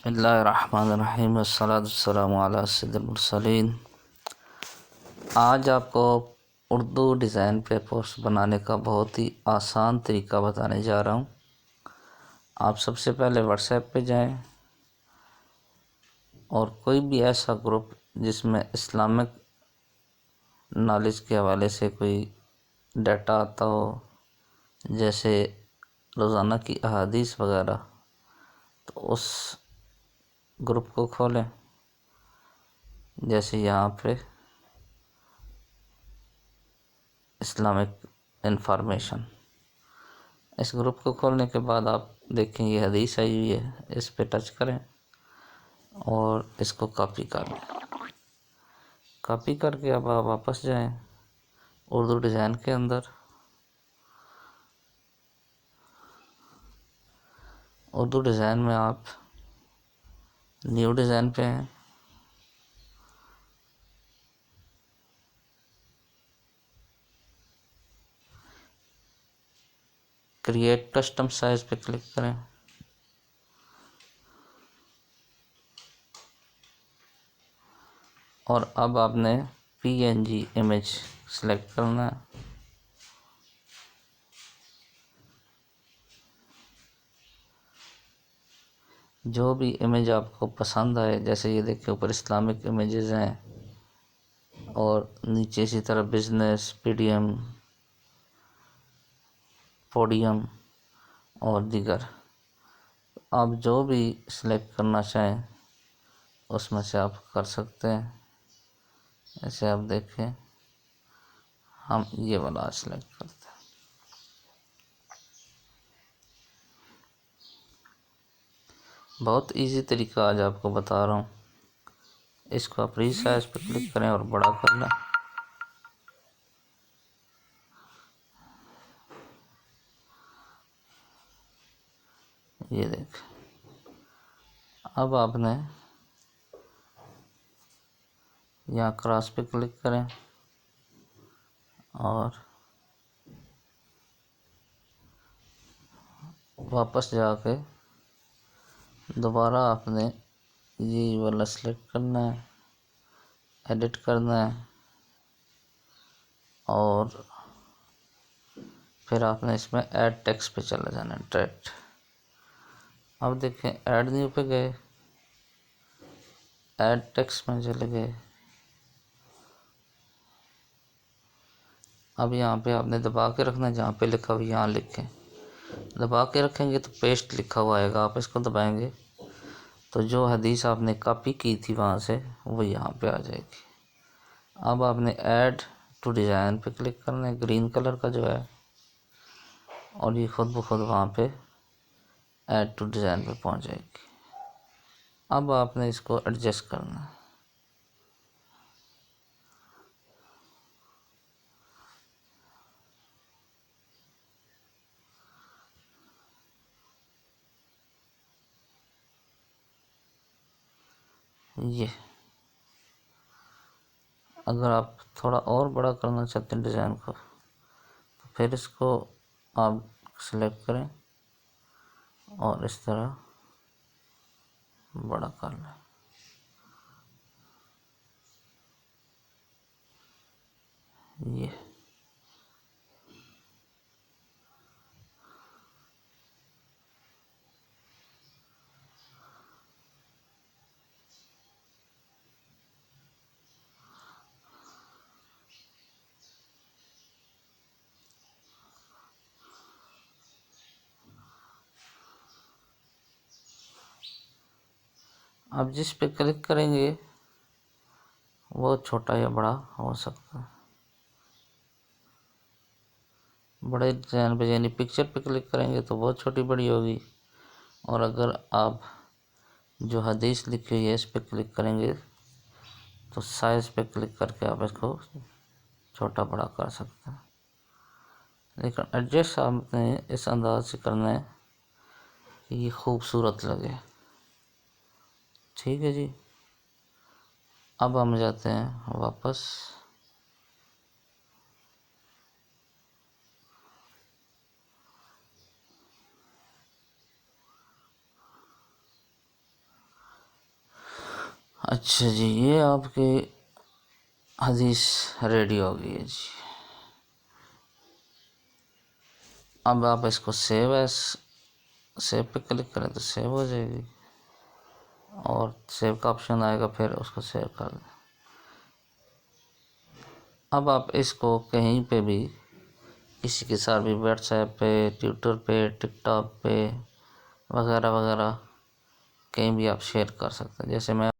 बिस्मिल्लाहिर्रहमानिर्रहीम अस्सलातुवस्सलामु अला सय्यिदिल मुरसलीन। आज आपको उर्दू डिज़ाइन पे पोस्ट बनाने का बहुत ही आसान तरीका बताने जा रहा हूँ। आप सबसे पहले व्हाट्सएप पे जाएं और कोई भी ऐसा ग्रुप जिसमें इस्लामिक नॉलेज के हवाले से कोई डाटा आता हो, जैसे रोज़ाना की अहादीस वगैरह, तो उस ग्रुप को खोलें। जैसे यहाँ पे इस्लामिक इंफॉर्मेशन, इस ग्रुप को खोलने के बाद आप देखें ये हदीस आई हुई है, इस पे टच करें और इसको कॉपी कर लें। कॉपी करके अब आप वापस जाएं उर्दू डिज़ाइन के अंदर। उर्दू डिज़ाइन में आप न्यू डिज़ाइन पे हैं, क्रिएट कस्टम साइज पे क्लिक करें। और अब आपने पीएनजी इमेज सेलेक्ट करना है। जो भी इमेज आपको पसंद आए, जैसे ये देखिए ऊपर इस्लामिक इमेजेस हैं और नीचे इसी तरह बिजनेस, पीडीएम, पोडियम और दीगर। आप जो भी सिलेक्ट करना चाहें उसमें से आप कर सकते हैं। ऐसे आप देखें, हम ये वाला सिलेक्ट करते हैं। बहुत इजी तरीका आज आपको बता रहा हूँ। इसको आप रीसाइज पे क्लिक करें और बड़ा कर लें। ये देख, अब आपने यहाँ क्रॉस पे क्लिक करें और वापस जाके दोबारा आपने ये वाला सेलेक्ट करना है, एडिट करना है और फिर आपने इसमें ऐड टेक्स्ट पे चला जाना है, डायरेक्ट। अब देखें ऐड न्यू पे गए, ऐड टेक्स्ट में चले गए। अब यहाँ पे आपने दबा के रखना है, जहाँ पे लिखा हुआ यहाँ लिखें। दबा के रखेंगे तो पेस्ट लिखा हुआ आएगा, आप इसको दबाएंगे तो जो हदीस आपने कॉपी की थी वहाँ से वो यहाँ पे आ जाएगी। अब आपने ऐड टू डिज़ाइन पे क्लिक करना है, ग्रीन कलर का जो है, और ये खुद ब खुद वहाँ पे ऐड टू डिज़ाइन पे पहुँच जाएगी। अब आपने इसको एडजस्ट करना है। ये अगर आप थोड़ा और बड़ा करना चाहते हैं डिज़ाइन को, तो फिर इसको आप सेलेक्ट करें और इस तरह बड़ा कर लें। ये आप जिस पे क्लिक करेंगे वो छोटा या बड़ा हो सकता है। बड़े डिज़ाइन पे यानी पिक्चर पे क्लिक करेंगे तो बहुत छोटी बड़ी होगी, और अगर आप जो हदीस लिखी हुई है इस पे क्लिक करेंगे तो साइज़ पे क्लिक करके आप इसको छोटा बड़ा कर सकते हैं। लेकिन एडजस्ट आपने इस अंदाज से करना है कि ये खूबसूरत लगे। ठीक है जी। अब हम जाते हैं वापस। अच्छा जी, ये आपकी हदीस रेडी हो गई है जी। अब आप इसको सेव पे क्लिक करें तो सेव हो जाएगी और सेव का ऑप्शन आएगा, फिर उसको सेव कर दें। अब आप इसको कहीं पे भी किसी के साथ भी व्हाट्सएप पे, ट्विटर पे, टिकटॉक पे वगैरह वगैरह कहीं भी आप शेयर कर सकते हैं। जैसे मैं